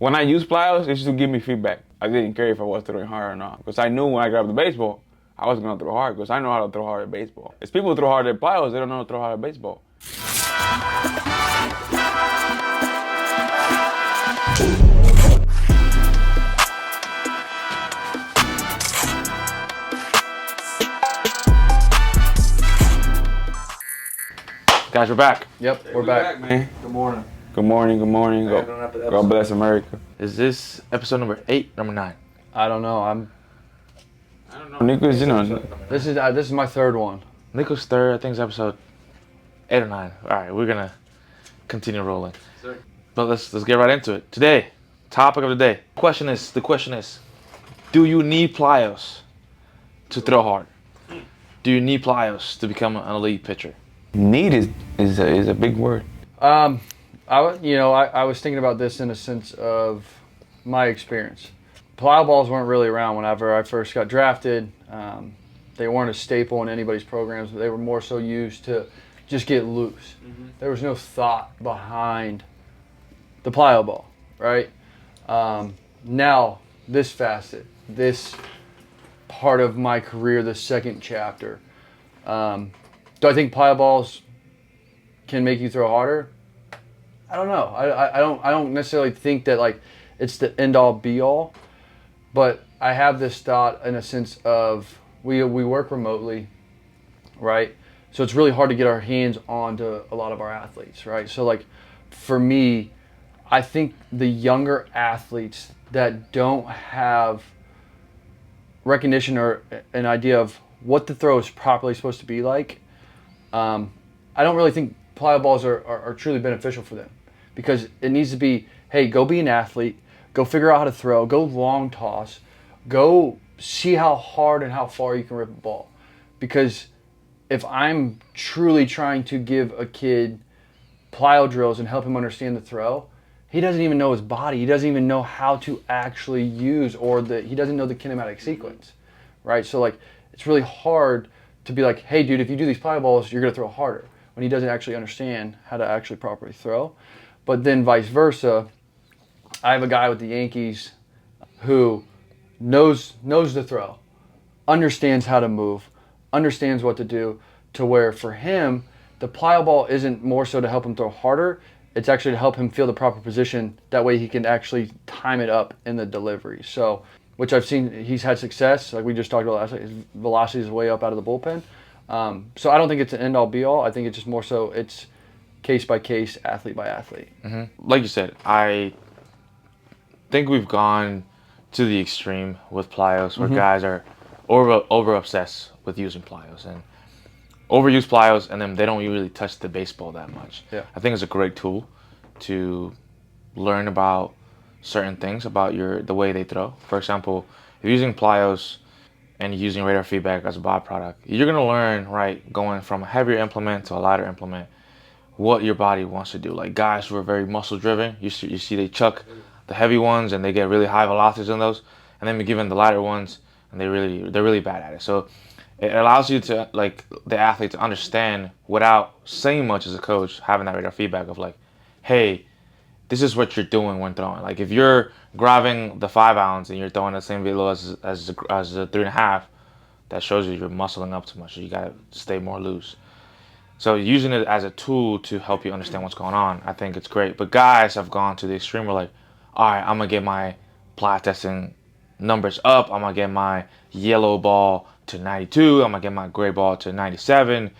When I use Plyos, it's just to give me feedback. I didn't care if I was throwing hard or not. Because I knew when I grabbed the baseball, I was going to throw hard because I know how to throw hard at baseball. If people throw hard at Plyos, they don't know how to throw hard at baseball. Guys, we're back. Yep, we're back, man. Good morning. Good morning, good morning. God bless America. Is this episode number 8, number 9? I don't know. I don't know. Nico's, This is my third one. Nico's third, I think it's episode 8 or 9. All right, we're gonna continue rolling. Sir. But let's get right into it. Today, topic of the day. The question is, do you need Plyos to throw hard? Do you need Plyos to become an elite pitcher? Need is a big word. I was thinking about this in a sense of my experience. Plyo Balls weren't really around whenever I first got drafted. They weren't a staple in anybody's programs. They were more so used to just get loose. Mm-hmm. There was no thought behind the Plyo Ball, right? Now, this facet, this part of my career, the second chapter, do I think Plyo Balls can make you throw harder? I don't know. I don't necessarily think that like it's the end all be all, but I have this thought in a sense of we work remotely, right? So it's really hard to get our hands onto a lot of our athletes, right? So like for me, I think the younger athletes that don't have recognition or an idea of what the throw is properly supposed to be like, I don't really think Plyo Balls are truly beneficial for them, because it needs to be, hey, go be an athlete, go figure out how to throw, go long toss, go see how hard and how far you can rip a ball. Because if I'm truly trying to give a kid plyo drills and help him understand the throw, he doesn't even know his body. He doesn't even know how to actually use, he doesn't know the kinematic sequence, right? So like, it's really hard to be like, hey dude, if you do these Plyo Balls, you're gonna throw harder, when he doesn't actually understand how to actually properly throw. But then vice versa, I have a guy with the Yankees who knows the throw, understands how to move, understands what to do, to where for him, the Plyo Ball isn't more so to help him throw harder, it's actually to help him feel the proper position. That way he can actually time it up in the delivery. So, which I've seen, he's had success. Like we just talked about last night, his velocity is way up out of the bullpen. So I don't think it's an end-all be-all. I think it's just more so it's case by case, athlete by athlete. Mm-hmm. Like you said, I think we've gone to the extreme with Plyos, where guys are over obsessed with using Plyos and overuse Plyos, and then they don't really touch the baseball that much. Yeah. I think it's a great tool to learn about certain things about the way they throw. For example, if you're using Plyos and you're using radar feedback as a byproduct, you're gonna learn, right, going from a heavier implement to a lighter implement, what your body wants to do. Like guys who are very muscle driven, you see they chuck the heavy ones and they get really high velocities in those, and then we give them the lighter ones and they're really bad at it. So it allows you to, like, the athlete to understand without saying much as a coach, having that radar feedback of like, hey, this is what you're doing when throwing. Like if you're grabbing the 5 ounce and you're throwing the same velo as the 3.5, that shows you you're muscling up too much. So you gotta stay more loose. So using it as a tool to help you understand what's going on, I think it's great. But guys have gone to the extreme where like, all right, I'm gonna get my plyo testing numbers up. I'm gonna get my yellow ball to 92. I'm gonna get my gray ball to 97.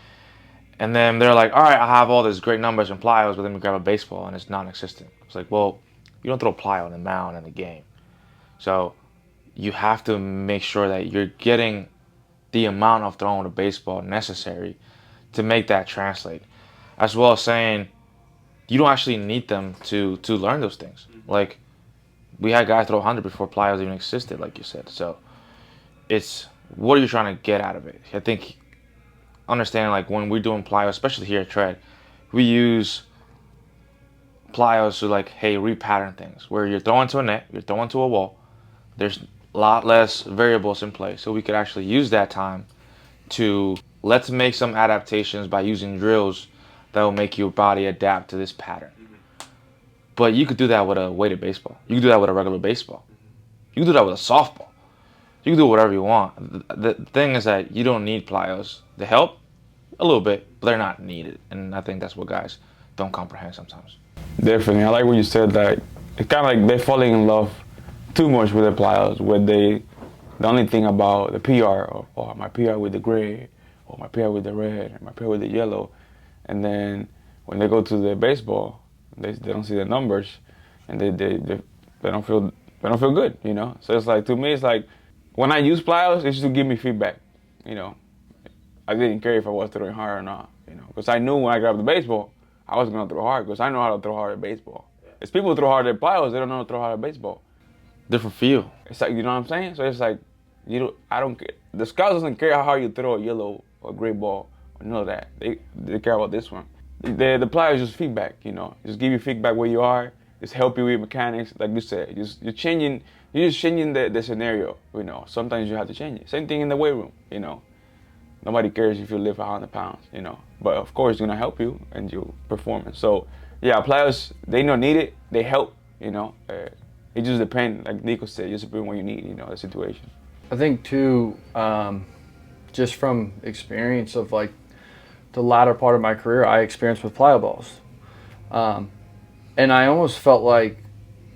And then they're like, all right, I have all these great numbers in Plyos, but then we grab a baseball and it's non-existent. It's like, well, you don't throw plyo on the mound in the game. So you have to make sure that you're getting the amount of throwing the baseball necessary to make that translate. As well as saying, you don't actually need them to learn those things. Like, we had guys throw 100 before Plyos even existed, like you said. So it's, what are you trying to get out of it? I think understanding, like, when we're doing Plyos, especially here at Tread, we use Plyos to, like, hey, repattern things, where you're throwing to a net, you're throwing to a wall, there's a lot less variables in play. So we could actually use that time to, let's make some adaptations by using drills that will make your body adapt to this pattern. But you could do that with a weighted baseball. You could do that with a regular baseball. You could do that with a softball. You can do whatever you want. The thing is that you don't need plyos. They help a little bit, but they're not needed. And I think that's what guys don't comprehend sometimes. Definitely. I like what you said, that it's kind of like they're falling in love too much with the plyos, where the only thing about the PR, or my PR with the gray, or my PR with the red, and my PR with the yellow. And then when they go to the baseball, they don't see the numbers, and they don't feel good, you know? So it's like, to me, it's like, when I use plyos, it's just to give me feedback, you know? I didn't care if I was throwing hard or not, you know? Because I knew when I grabbed the baseball, I was going to throw hard, because I know how to throw hard at baseball. If people throw hard at plyos, they don't know how to throw hard at baseball. Different feel. It's like, you know what I'm saying? So it's like, I don't care. The scouts doesn't care how hard you throw a yellow or gray ball, or none of that. They care about this one. The plyos is just feedback, you know? Just give you feedback where you are, just help you with mechanics, like you said. You're just changing the scenario, you know? Sometimes you have to change it. Same thing in the weight room, you know? Nobody cares if you lift 100 pounds, you know? But of course, it's gonna help you and your performance. So yeah, plyos, they don't need it, they help, you know? It just depends, like Nico said, it just depends what you need, you know, the situation. I think too, just from experience of like the latter part of my career, I experienced with Plyo Balls. And I almost felt like,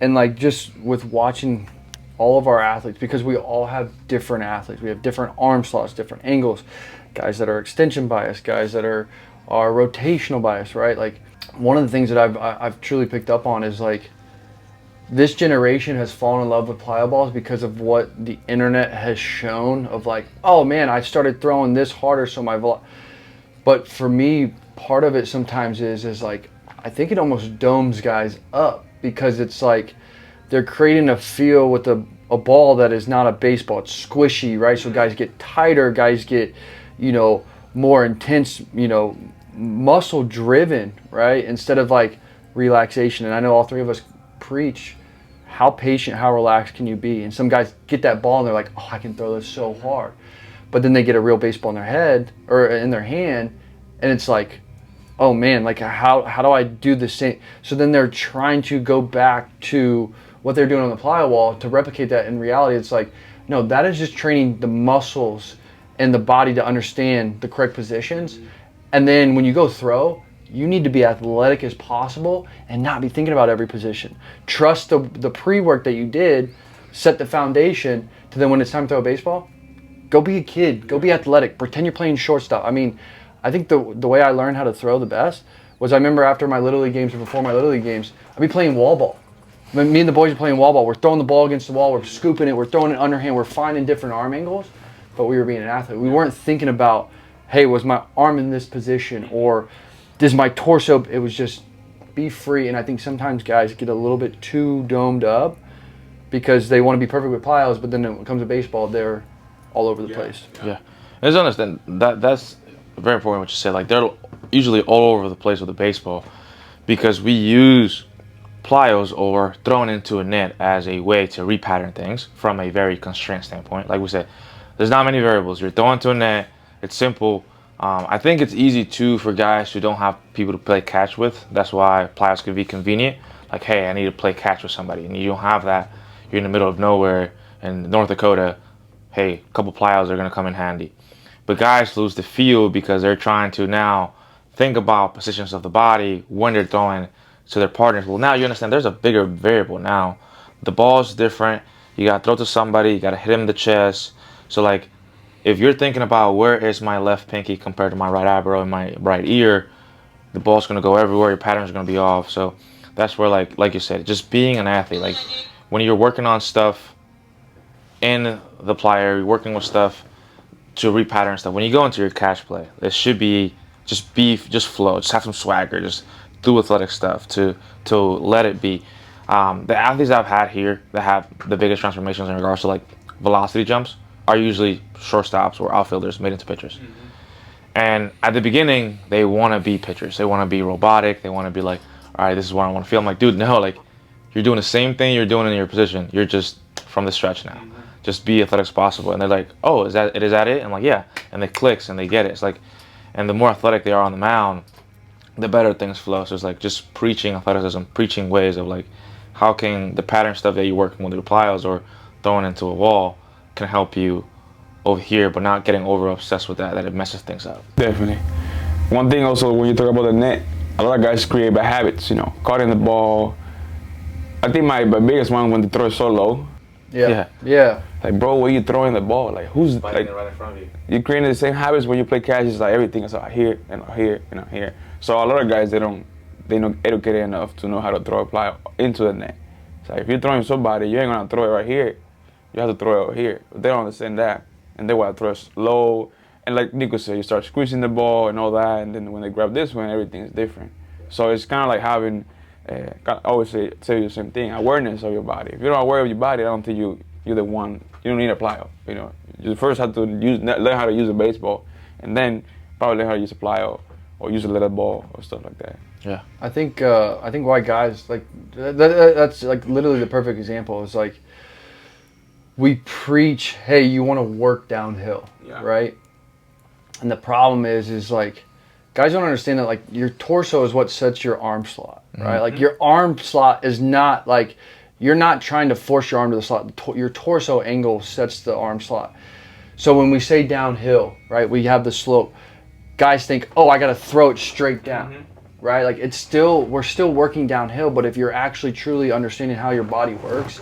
and like just with watching all of our athletes, because we all have different athletes. We have different arm slots, different angles, guys that are extension bias, guys that are rotational bias, right? Like one of the things that I've truly picked up on is like, this generation has fallen in love with Plyo Balls because of what the internet has shown of like, oh man, I started throwing this harder, so my But for me, part of it sometimes is like, I think it almost domes guys up, because it's like they're creating a feel with a ball that is not a baseball. It's squishy, right? So guys get tighter, guys get, you know, more intense, you know, muscle driven, right? Instead of like relaxation. And I know all three of us preach how patient, how relaxed can you be? And some guys get that ball and they're like, oh, I can throw this so hard. But then they get a real baseball in their head or in their hand, and it's like, oh man, like how do I do the same? So then they're trying to go back to what they're doing on the plyo wall to replicate that. In reality, it's like, no, that is just training the muscles and the body to understand the correct positions. And then when you go throw, you need to be athletic as possible and not be thinking about every position. Trust the pre-work that you did, set the foundation to then when it's time to throw a baseball, go be a kid, go be athletic, pretend you're playing shortstop. I mean, I think the way I learned how to throw the best was, I remember after my Little League games or before my Little League games, I'd be playing wall ball. When me and the boys are playing wall ball, we're throwing the ball against the wall, we're scooping it, we're throwing it underhand, we're finding different arm angles, but we were being an athlete. We weren't thinking about, hey, was my arm in this position, or does my torso, it was just be free. And I think sometimes guys get a little bit too domed up because they want to be perfect with plyos, but then when it comes to baseball, they're all over the place. Yeah. I just understand that's very important what you said. Like, they're usually all over the place with the baseball because we use plyos or thrown into a net as a way to repattern things from a very constrained standpoint. Like we said, there's not many variables. You're throwing to a net. It's simple. I think it's easy too for guys who don't have people to play catch with. That's why plyos can be convenient. Like, hey, I need to play catch with somebody, and you don't have that. You're in the middle of nowhere in North Dakota. Hey, a couple plyos are gonna come in handy. But guys lose the feel because they're trying to now think about positions of the body when they're throwing to their partners. Well, now you understand there's a bigger variable now. The ball's different. You gotta throw to somebody. You gotta hit him in the chest. So like, if you're thinking about where is my left pinky compared to my right eyebrow and my right ear, the ball's gonna go everywhere. Your pattern's gonna be off. So that's where, like you said, just being an athlete. Like, when you're working on stuff in the plyo, you're working with stuff to repattern stuff. When you go into your catch play, it should be just flow. Just have some swagger. Just do athletic stuff to let it be. The athletes I've had here that have the biggest transformations in regards to like velocity jumps are usually shortstops or outfielders made into pitchers. Mm-hmm. And at the beginning, they want to be pitchers. They want to be robotic. They want to be like, all right, this is what I want to feel. I'm like, dude, no, like, you're doing the same thing you're doing in your position. You're just from the stretch now. Mm-hmm. Just be athletic as possible. And they're like, oh, is that it? I'm like, yeah. And it clicks and they get it. It's like, and the more athletic they are on the mound, the better things flow. So it's like just preaching athleticism, preaching ways of like how can the pattern stuff that you're working with the Plyos or throwing into a wall can help you over here, but not getting over obsessed with that it messes things up. Definitely. One thing also, when you talk about the net, a lot of guys create bad habits, you know, cutting the ball. I think my biggest one when the throw is so low. Yeah. Like, bro, where you throwing the ball? Like, who's Biting like, it right in front of you. you're creating the same habits when you play catch. It's like everything is out here and out here and out here. So a lot of guys, they're not educated enough to know how to throw a Plyo into the net. So if you're throwing somebody, you ain't gonna throw it right here. You have to throw it over here. But they don't understand that, and they want to throw it low. And like Nico said, you start squeezing the ball and all that, and then when they grab this one, everything is different. So it's kind of like having, I always tell you the same thing, awareness of your body. If you're not aware of your body, I don't think you're the one. You don't need a Plyo. You know, you first have to learn how to use a baseball, and then probably learn how to use a Plyo or use a leather ball or stuff like that. Yeah. I think why guys like that's like literally the perfect example. Is like we preach, hey, you want to work downhill, right? And the problem is like guys don't understand that like your torso is what sets your arm slot, right? Like your arm slot is not like you're not trying to force your arm to the slot. Your torso angle sets the arm slot. So when we say downhill, right, we have the slope. Guys think, oh, I got to throw it straight down, right? Like we're still working downhill, but if you're actually truly understanding how your body works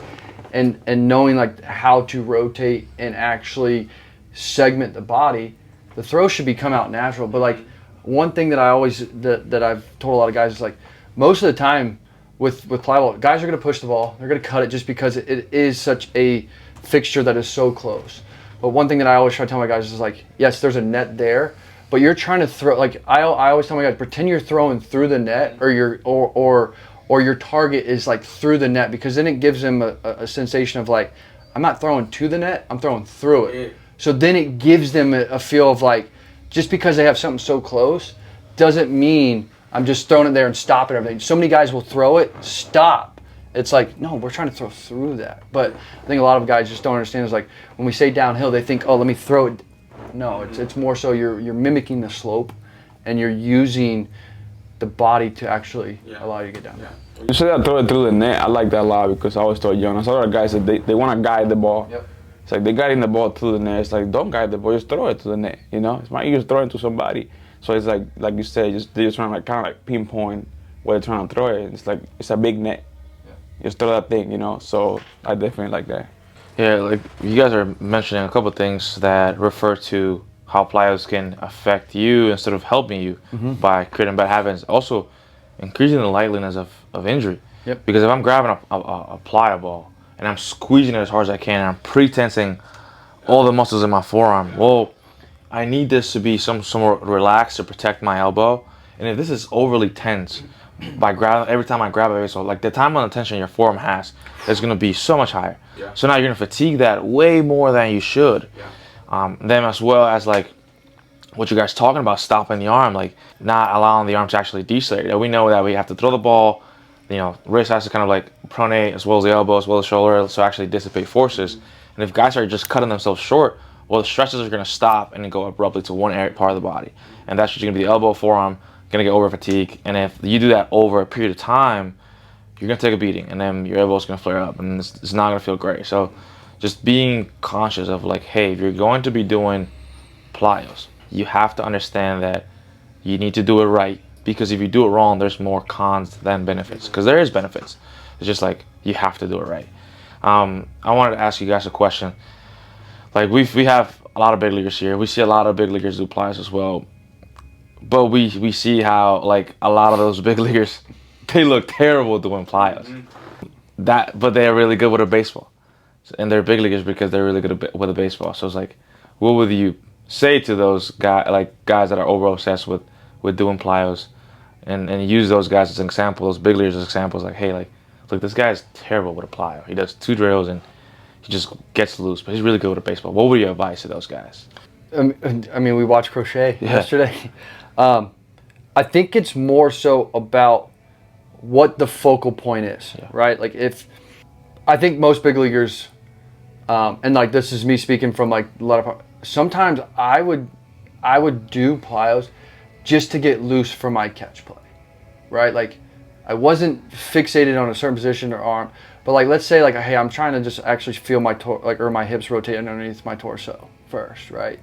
and knowing like how to rotate and actually segment the body, the throw should come out natural. But like one thing that I've told a lot of guys is like most of the time with Plyo Ball, guys are going to push the ball. They're going to cut it just because it is such a fixture that is so close. But one thing that I always try to tell my guys is like, yes, there's a net there, but you're trying to throw, like I always tell my guys, pretend you're throwing through the net or your target is like through the net, because then it gives them a sensation of like, I'm not throwing to the net, I'm throwing through it. So then it gives them a feel of like, just because they have something so close doesn't mean I'm just throwing it there and stopping everything. So many guys will throw it, stop. It's like, no, we're trying to throw through that. But I think a lot of guys just don't understand. It's like when we say downhill, they think, oh, let me throw it. No, it's more so you're mimicking the slope and you're using the body to actually allow you to get down. Yeah. You said I throw it through the net. I like that a lot because I always told young. I saw a lot of guys that they want to guide the ball. Yep. It's like they're guiding the ball through the net. It's like, don't guide the ball, just throw it to the net. You know, it's my just throw it to somebody. So it's like you said, they're just trying to like kind of like pinpoint where they're trying to throw it. It's like it's a big net. Just throw that thing, you know. So I definitely like that. Yeah, like you guys are mentioning a couple of things that refer to how Plyos can affect you instead of helping you by creating bad habits. Also, increasing the likeliness of injury. Yep. Because if I'm grabbing a Plyo ball and I'm squeezing it as hard as I can and I'm pre-tensing all the muscles in my forearm, well, I need this to be somewhat relaxed to protect my elbow. And if this is overly tense, every time I grab a baseball, like the time on the tension your forearm has is going to be so much higher. Yeah. So now you're going to fatigue that way more than you should. Yeah. Then as well as like what you guys talking about, stopping the arm, like not allowing the arm to actually decelerate. We know that we have to throw the ball, you know, wrist has to kind of like pronate as well as the elbow, as well as the shoulder, so actually dissipate forces. And if guys are just cutting themselves short, well, the stretches are going to stop and then go abruptly to one area, part of the body. And that's just going to be the elbow, forearm, going to get over fatigue. And if you do that over a period of time, you're going to take a beating. And then your elbow's going to flare up. And it's not going to feel great. So just being conscious of like, hey, if you're going to be doing Plyos, you have to understand that you need to do it right. Because if you do it wrong, there's more cons than benefits. Because there is benefits. It's just like, you have to do it right. I wanted to ask you guys a question. Like we have a lot of big leaguers here. We see a lot of big leaguers do Plyos as well. But we see how like a lot of those big leaguers, they look terrible doing Plyos. But they're really good with a baseball. And they're big leaguers because they're really good with a baseball. So it's like, what would you say to those guys that are over obsessed with doing Plyos and use those guys as an example, those big leaguers as examples, like, hey, like, look, this guy's terrible with a Plyo. He does 2 drills and he just gets loose, but he's really good with a baseball. What would your advice to those guys? I mean, we watched Crochet yesterday. I think it's more so about what the focal point is, right? Like I think most big leaguers, and like this is me speaking from like a lot of, sometimes I would do Plyos just to get loose for my catch play, right? Like, I wasn't fixated on a certain position or arm, but like, let's say like, hey, I'm trying to just actually feel my or my hips rotate underneath my torso first, right?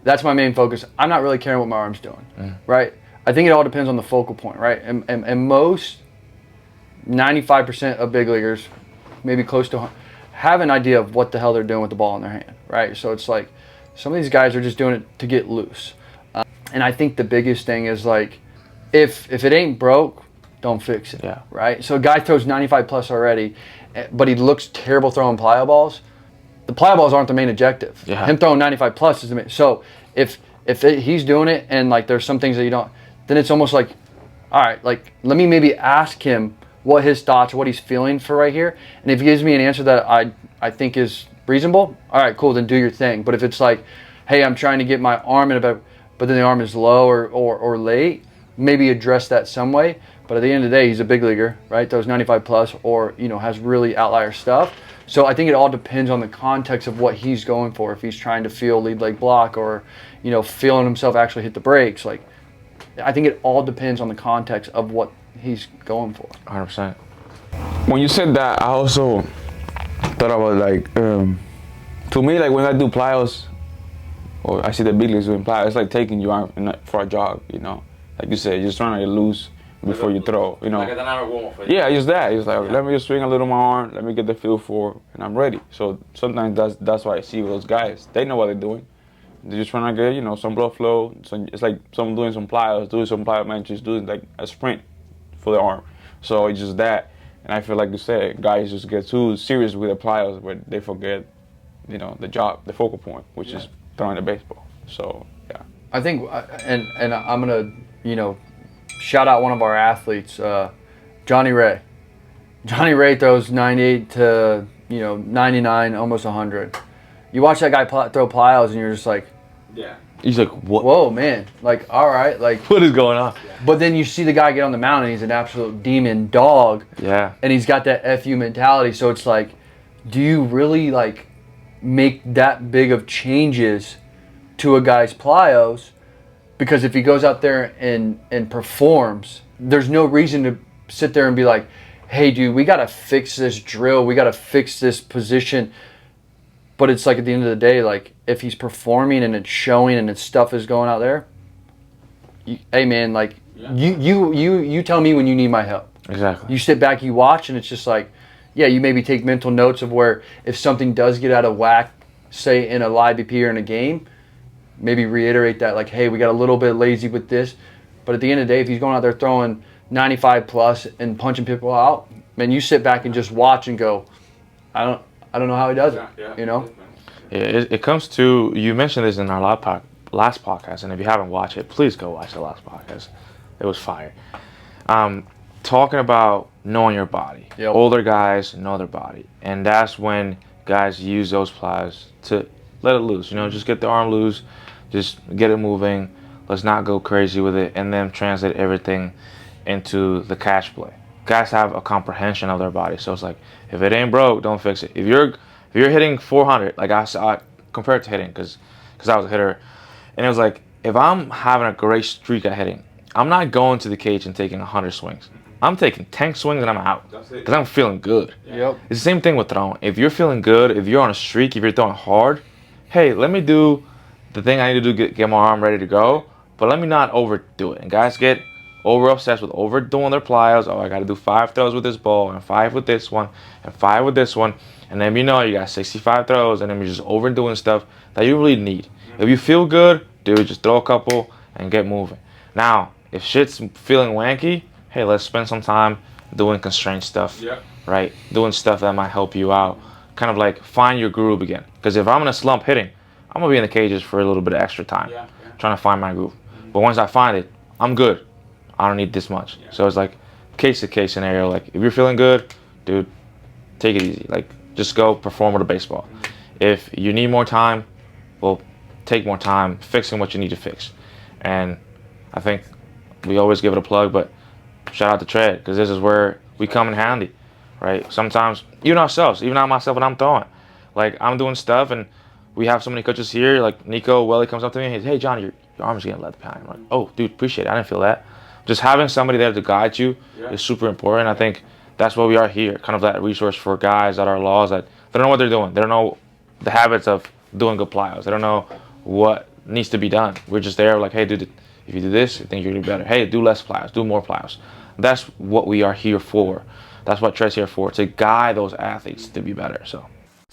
That's my main focus. I'm not really caring what my arm's doing, right? I think it all depends on the focal point, right? And most 95% of big leaguers, maybe close to, have an idea of what the hell they're doing with the ball in their hand, right? So it's like some of these guys are just doing it to get loose. And I think the biggest thing is like, if it ain't broke, don't fix it, right? So a guy throws 95 plus already, but he looks terrible throwing plyo balls. The plyo balls aren't the main objective. Him throwing 95 plus is the main. So if he's doing it and like there's some things that you don't, then it's almost like, all right, like let me maybe ask him what his thoughts, what he's feeling for right here. And if he gives me an answer that I think is reasonable, all right, cool, then do your thing. But if it's like, hey, I'm trying to get my arm in a better, but then the arm is low or late, maybe address that some way. But at the end of the day, he's a big leaguer, right? Those 95 plus or, you know, has really outlier stuff. So I think it all depends on the context of what he's going for. If he's trying to feel lead leg block or, you know, feeling himself actually hit the brakes. Like, I think it all depends on the context of what he's going for. 100%. When you said that, I also thought about like, to me, like when I do plyos, or I see the big leagues doing plyos, it's like taking your arm for a jog, you know? Like you said, you're just trying to get loose before you throw, you know? Like a dynamic warm-up for you. Yeah, just that. It's like, let me just swing a little my arm, let me get the feel for it, and I'm ready. So sometimes that's why I see those guys. They know what they're doing. They're just trying to get, you know, some blood flow. So it's like someone doing some plyos, doing some plyometrics, doing like a sprint for the arm. So it's just that. And I feel like you said, guys just get too serious with the plyos where they forget, you know, the job, the focal point, which is throwing the baseball. So, yeah. I think, and I'm going to, you know, shout out one of our athletes, Johnny Ray. Johnny Ray throws 98 to, you know, 99, almost 100. You watch that guy throw plyos and you're just like, He's like, what? whoa, man. Like, all right. Like, What is going on? but then you see the guy get on the mound and he's an absolute demon dog. Yeah. And he's got that FU mentality. So it's like, do you really like make that big of changes to a guy's plyos? Because if he goes out there and performs, there's no reason to sit there and be like, hey, dude, we got to fix this drill. We got to fix this position. But it's like at the end of the day, like if he's performing and it's showing and his stuff is going out there, hey man, like you tell me when you need my help. Exactly. You sit back, you watch, and it's just like, yeah, you maybe take mental notes of where if something does get out of whack, say in a live BP or in a game, maybe reiterate that like, hey, we got a little bit lazy with this. But at the end of the day, if he's going out there throwing 95 plus and punching people out, man, you sit back and just watch and go, I don't know how he does it, you know? Yeah, it comes to, you mentioned this in our last podcast, and if you haven't watched it, please go watch the last podcast. It was fire. Talking about knowing your body. Yep. Older guys know their body. And that's when guys use those plies to let it loose. You know, just get the arm loose, just get it moving. Let's not go crazy with it, and then translate everything into the catch play. Guys have a comprehension of their body, so it's like, if it ain't broke, don't fix it. If you're hitting 400, like I compared to hitting, because I was a hitter, and it was like, if I'm having a great streak at hitting, I'm not going to the cage and taking 100 swings. I'm taking 10 swings and I'm out, because I'm feeling good. Yep. It's the same thing with throwing. If you're feeling good, if you're on a streak, if you're throwing hard, hey, let me do the thing I need to do, get my arm ready to go, but let me not overdo it. And guys get over obsessed with overdoing their plyos. Oh, I got to do 5 throws with this ball and 5 with this one and 5 with this one. And then you know you got 65 throws, and then you're just overdoing stuff that you really need. If you feel good, dude, just throw a couple and get moving. Now, if shit's feeling wanky, hey, let's spend some time doing constraint stuff, right? Doing stuff that might help you out. Kind of like find your groove again. Because if I'm in a slump hitting, I'm going to be in the cages for a little bit of extra time, trying to find my groove. But once I find it, I'm good. I don't need this much. So it's like case-to-case scenario. Like, if you're feeling good, dude, take it easy. Like, just go perform with a baseball. If you need more time, well, take more time fixing what you need to fix. And I think we always give it a plug, but shout out to Tread, because this is where we come in handy, right? Sometimes, even ourselves, even I myself when I'm throwing, like I'm doing stuff and we have so many coaches here, like Nico, Welly comes up to me and he's, hey, John, your arm's getting left behind. I'm like, oh, dude, appreciate it. I didn't feel that. Just having somebody there to guide you is super important. I think that's why we are here, kind of that resource for guys that are lost, that they don't know what they're doing. They don't know the habits of doing good plyos. They don't know what needs to be done. We're just there like, hey, dude, if you do this, I think you're going to be better. Hey, do less plyos, do more plyos. That's what we are here for. That's what Trey's here for, to guide those athletes to be better. So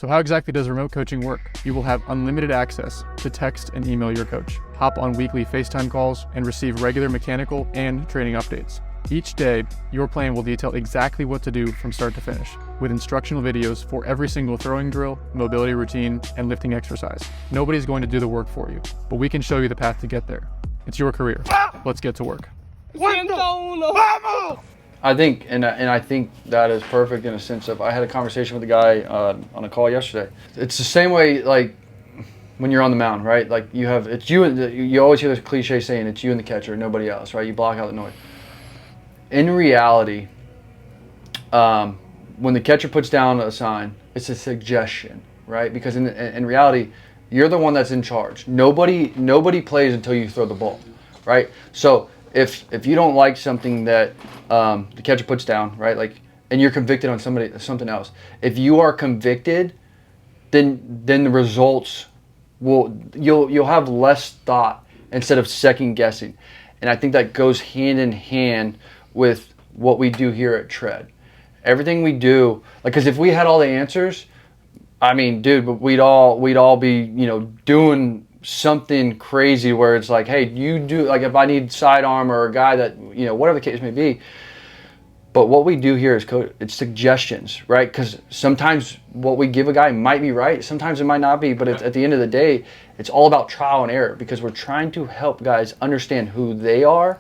how exactly does remote coaching work? You will have unlimited access to text and email your coach, hop on weekly FaceTime calls, and receive regular mechanical and training updates. Each day, your plan will detail exactly what to do from start to finish, with instructional videos for every single throwing drill, mobility routine, and lifting exercise. Nobody's going to do the work for you, but we can show you the path to get there. It's your career. Let's get to work. I think, and I think that is perfect in a sense of, I had a conversation with a guy on a call yesterday. It's the same way, like, when you're on the mound, right? Like, you always hear this cliche saying, it's you and the catcher, nobody else, right? You block out the noise. In reality, when the catcher puts down a sign, it's a suggestion, right? Because in reality, you're the one that's in charge. Nobody plays until you throw the ball, right? So if you don't like something that the catcher puts down, right, like, and you're convicted on something else, if you are convicted, then the results you'll have less thought instead of second guessing, and I think that goes hand in hand with what we do here at Tread. Everything we do, like, because if we had all the answers, I mean, dude, we'd all be, doing something crazy where it's like, hey, you do, like, if I need sidearm or a guy that, whatever the case may be. But what we do here is it's suggestions, right? Because sometimes what we give a guy might be right, sometimes it might not be, but at the end of the day, it's all about trial and error, because we're trying to help guys understand who they are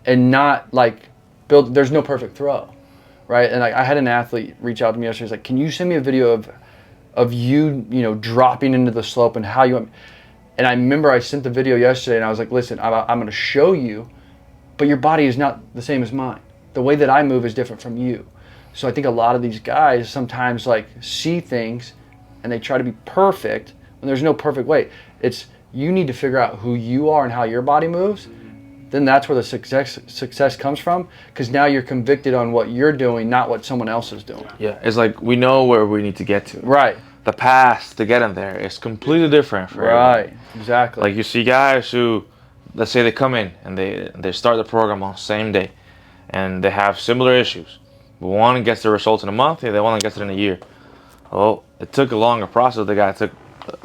and not, like, there's no perfect throw, right? And I had an athlete reach out to me yesterday. He's like, can you send me a video of you, dropping into the slope and how you... And I remember I sent the video yesterday, and I was like, listen, I'm going to show you, but your body is not the same as mine. The way that I move is different from you. So I think a lot of these guys sometimes, like, see things and they try to be perfect when there's no perfect way. It's, you need to figure out who you are and how your body moves. Then that's where the success comes from, because now you're convicted on what you're doing, not what someone else is doing. Yeah, it's like we know where we need to get to. Right. The path to get in there is completely different for right everyone. Exactly. Like, you see guys who, let's say they come in and they start the program on the same day, and they have similar issues. One gets the results in a month, the other one gets it in a year. Well, it took a longer process. The guy took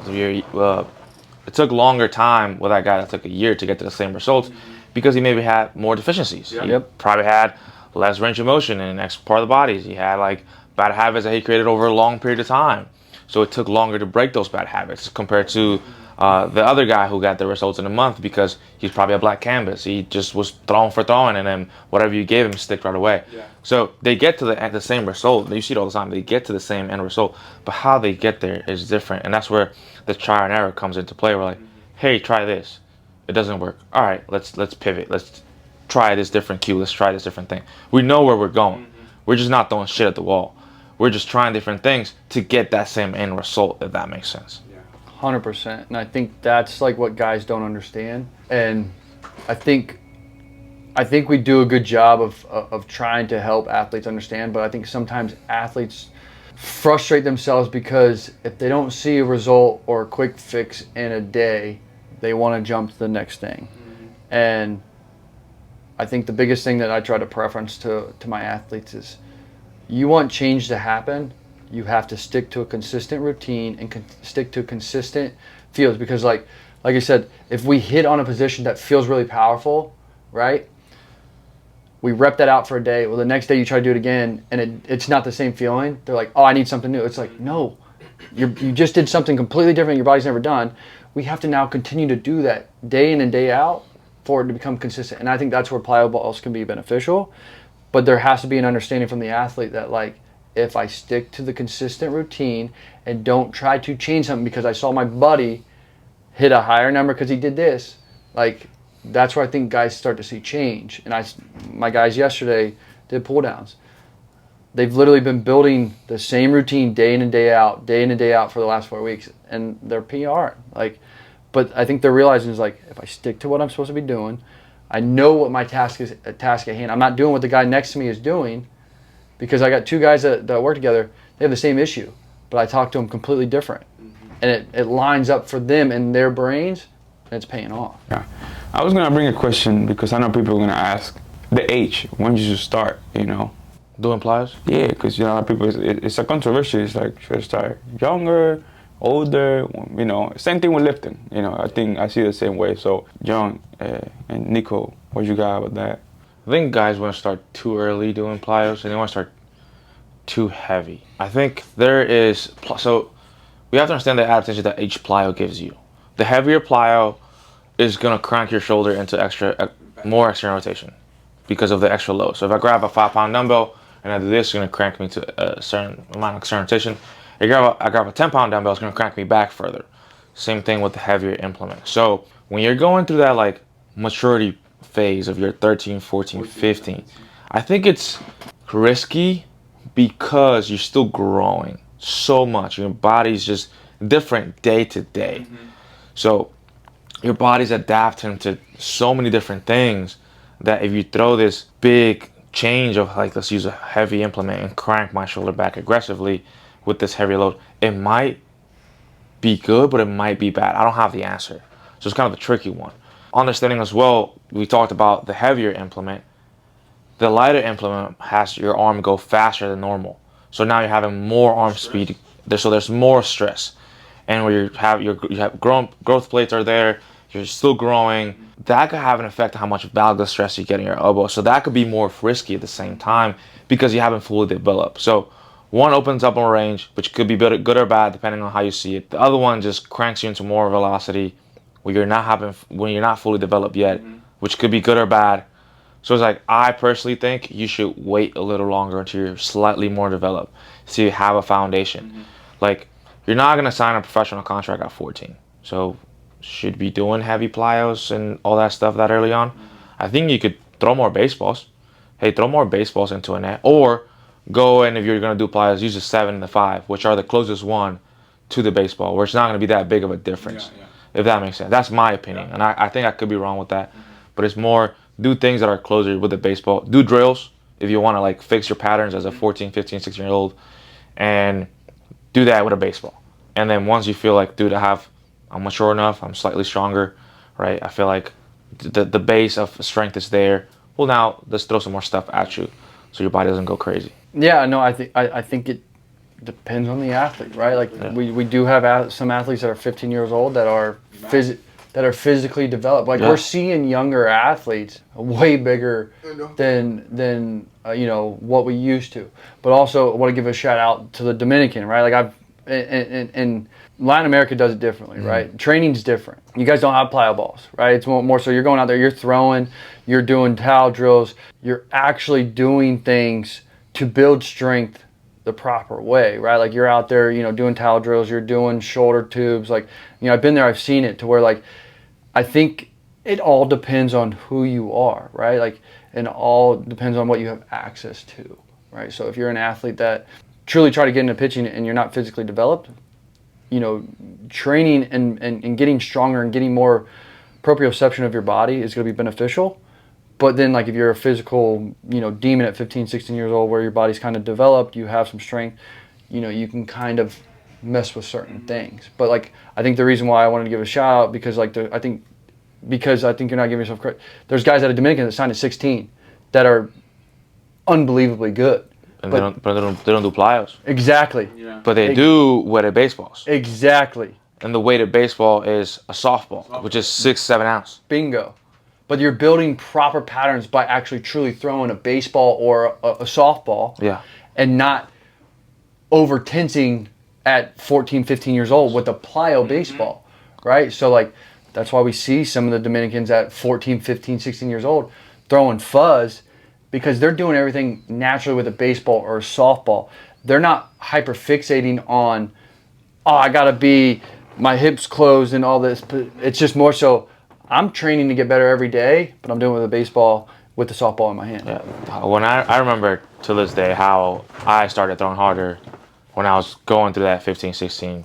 it took longer time with that guy that took a year to get to the same results, because he maybe had more deficiencies. Yep. He probably had less range of motion in the next part of the body. He had, like, bad habits that he created over a long period of time. So it took longer to break those bad habits compared to the other guy who got the results in a month, because he's probably a black canvas. He just was throwing for throwing, and then whatever you gave him stick right away. Yeah. So they get to the same result. You see it all the time. They get to the same end result, but how they get there is different, and that's where the trial and error comes into play. We're like, hey, try this. It doesn't work. All right, let's pivot. Let's try this different cue. Let's try this different thing. We know where we're going. We're just not throwing shit at the wall. We're just trying different things to get that same end result, if that makes sense. 100%. And I think that's, like, what guys don't understand. And I think we do a good job of trying to help athletes understand, but I think sometimes athletes frustrate themselves because if they don't see a result or a quick fix in a day, they want to jump to the next thing. And I think the biggest thing that I try to preference to my athletes is, you want change to happen, you have to stick to a consistent routine and stick to consistent feels. Because like I said, if we hit on a position that feels really powerful, right? We rep that out for a day. Well, the next day you try to do it again, and it's not the same feeling. They're like, oh, I need something new. It's like, no, you just did something completely different your body's never done. We have to now continue to do that day in and day out for it to become consistent. And I think that's where Plyo Balls can be beneficial. But there has to be an understanding from the athlete that, like, if I stick to the consistent routine and don't try to change something because I saw my buddy hit a higher number because he did this, like, that's where I think guys start to see change. And my guys yesterday did pull downs. they've literally been building the same routine day in and day out for the last 4 weeks, and they're PR. Like, but I think they're realizing is like, if I stick to what I'm supposed to be doing, I know what my task is, a task at hand. I'm not doing what the guy next to me is doing, because I got two guys that work together. They have the same issue, but I talk to them completely different, and it lines up for them in their brains, and it's paying off. Yeah, I was gonna bring a question because I know people are gonna ask the age when you should start. You know, Doing Plyos? yeah, because you know, a lot of people it's a controversy. It's like, should I start younger, older? You know, same thing with lifting. You know, I think I see it the same way. So, John and Nico, what you got about that? I think guys want to start too early doing Plyos, and they want to start too heavy. I think there is, so we have to understand the adaptation that each Plyo gives you. The heavier Plyo is going to crank your shoulder into more external rotation because of the extra load. So if I grab a 5-pound dumbbell and I do this, it's going to crank me to a certain amount of external rotation. I grab a 10-pound dumbbell, it's going to crank me back further. Same thing with the heavier implement. So when you're going through that like maturity phase of your 13, 14, 15, I think it's risky because you're still growing so much. Your body's just different day to day. So your body's adapting to so many different things that if you throw this big change of like, let's use a heavy implement and crank my shoulder back aggressively with this heavy load, it might be good, but it might be bad. I don't have the answer. So it's kind of a tricky one. Understanding as well, we talked about the heavier implement. The lighter implement has your arm go faster than normal. So now you're having more arm speed. So there's more stress. And where you have growth plates are there, you're still growing. That could have an effect on how much valgus stress you get in your elbow. So that could be more risky at the same time because you haven't fully developed. So one opens up more range, which could be good or bad depending on how you see it. The other one just cranks you into more velocity when you're not fully developed yet, which could be good or bad. So it's like, I personally think you should wait a little longer until you're slightly more developed, so you have a foundation. Like, you're not gonna sign a professional contract at 14, so should be doing heavy Plyos and all that stuff that early on. I think you could throw more baseballs. Hey, throw more baseballs into a net, or go and if you're gonna do Plyos, use a 7 and the 5, which are the closest one to the baseball, where it's not gonna be that big of a difference. If that makes sense. That's my opinion, and I think I could be wrong with that, but it's more do things that are closer with the baseball. Do drills if you want to like fix your patterns as a 14, 15, 16-year-old, and do that with a baseball. And then once you feel like, dude, I'm mature enough, I'm slightly stronger, right? I feel like the base of strength is there. Well, now let's throw some more stuff at you so your body doesn't go crazy. Yeah, no, I think it depends on the athlete, right? Like we do have some athletes that are 15 years old that are physically developed. Like we're seeing younger athletes way bigger than what we used to. But also I want to give a shout out to the Dominican, right? Like and Latin America does it differently, right? Training's different. You guys don't have Plyo balls, right? It's more so you're going out there, you're throwing, you're doing towel drills, you're actually doing things to build strength the proper way, right? Like you're out there, doing towel drills, you're doing shoulder tubes. Like, I've been there, I've seen it to where like, I think it all depends on who you are, right? Like, and all depends on what you have access to, right? So if you're an athlete that truly try to get into pitching and you're not physically developed, training and getting stronger and getting more proprioception of your body is going to be beneficial. But then, like, if you're a physical, demon at 15, 16 years old where your body's kind of developed, you have some strength, you can kind of mess with certain things. But, like, I think the reason why I wanted to give a shout out because, like, I think you're not giving yourself credit. There's guys at a Dominican that signed at 16 that are unbelievably good. And they don't do Plyos. Exactly. Yeah. But they do weighted baseballs. Exactly. And the weighted baseball is a softball, which is 6-7 ounce. Bingo. But you're building proper patterns by actually truly throwing a baseball or a softball. Yeah. And not over tensing at 14, 15 years old with a Plyo baseball, right? So, like, that's why we see some of the Dominicans at 14, 15, 16 years old throwing fuzz because they're doing everything naturally with a baseball or a softball. They're not hyper fixating on, I got to be my hips closed and all this. But it's just more so, I'm training to get better every day, but I'm doing it with a baseball with the softball in my hand. Yeah. When I remember to this day how I started throwing harder when I was going through that 15, 16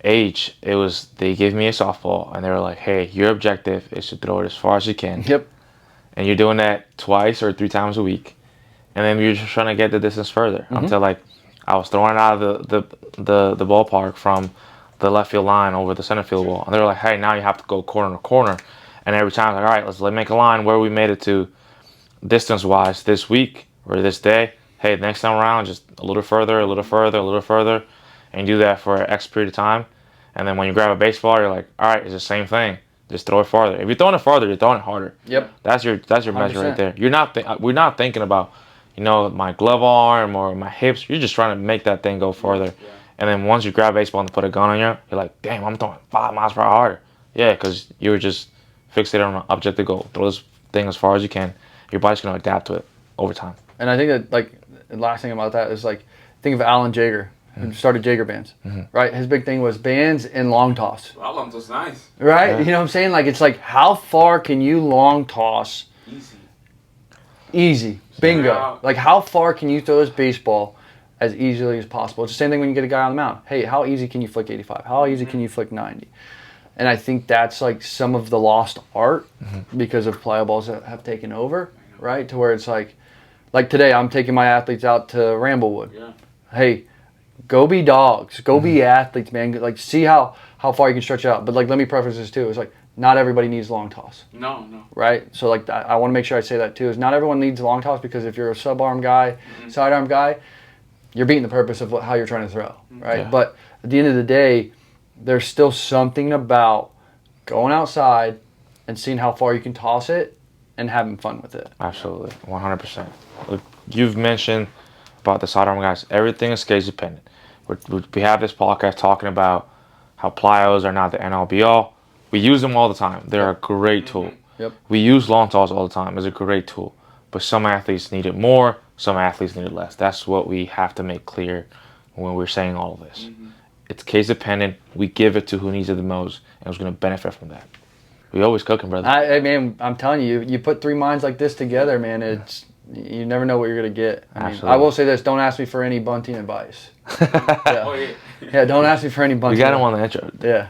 age. It was they gave me a softball and they were like, "Hey, your objective is to throw it as far as you can." Yep. And you're doing that 2 or 3 times a week, and then you're just trying to get the distance further until like I was throwing it out of the ballpark from the left field line over the center field wall, and they were like, "Hey, now you have to go corner to corner." And every time, like, all right, let's make a line where we made it to distance-wise this week or this day. Hey, next time around, just a little further, a little further, a little further, and you do that for X period of time. And then when you grab a baseball, you're like, all right, it's the same thing. Just throw it farther. If you're throwing it farther, you're throwing it harder. Yep. That's your measure right there. You're not we're not thinking about, my glove arm or my hips. You're just trying to make that thing go further. Yeah. And then once you grab a baseball and put a gun on you, you're like, damn, I'm throwing 5 miles per hour harder. Yeah, because you were just fixated on an objective goal. Throw this thing as far as you can. Your body's going to adapt to it over time. And I think that, like, the last thing about that is, like, think of Alan Jaeger, who started Jaeger bands, right? His big thing was bands and long toss. Long toss, nice. Right? Yeah. You know what I'm saying? Like, it's like, how far can you long toss? Easy. Bingo. Like, how far can you throw this baseball as easily as possible? It's the same thing when you get a guy on the mound. Hey, how easy can you flick 85? How easy can you flick 90? And I think that's like some of the lost art because of Plyo Balls that have taken over, right? To where it's like today I'm taking my athletes out to Ramblewood. Yeah. Hey, go be dogs. Go be athletes, man. Like, see how far you can stretch it out. But, like, let me preface this too. It's like, not everybody needs long toss. No. Right? So, like, I want to make sure I say that too. Is not everyone needs long toss, because if you're a sub-arm guy, sidearm guy, you're beating the purpose of how you're trying to throw, right? Yeah. But at the end of the day, there's still something about going outside and seeing how far you can toss it and having fun with it. Absolutely, 100%. Look, you've mentioned about the sidearm guys. Everything is case dependent. We have this podcast talking about how plyos are not the end-all be-all. We use them all the time. They're a great tool. Yep. We use long toss all the time. It's a great tool. But some athletes need it more. Some athletes need it less. That's what we have to make clear when we're saying all of this. It's case dependent. We give it to who needs it the most and who's going to benefit from that. We always cooking, brother. I mean, I'm telling you, you put 3 minds like this together, man. You never know what you're gonna get. I will say this: don't ask me for any bunting advice. Yeah, don't ask me for any bunting. We got him on the intro. Yeah.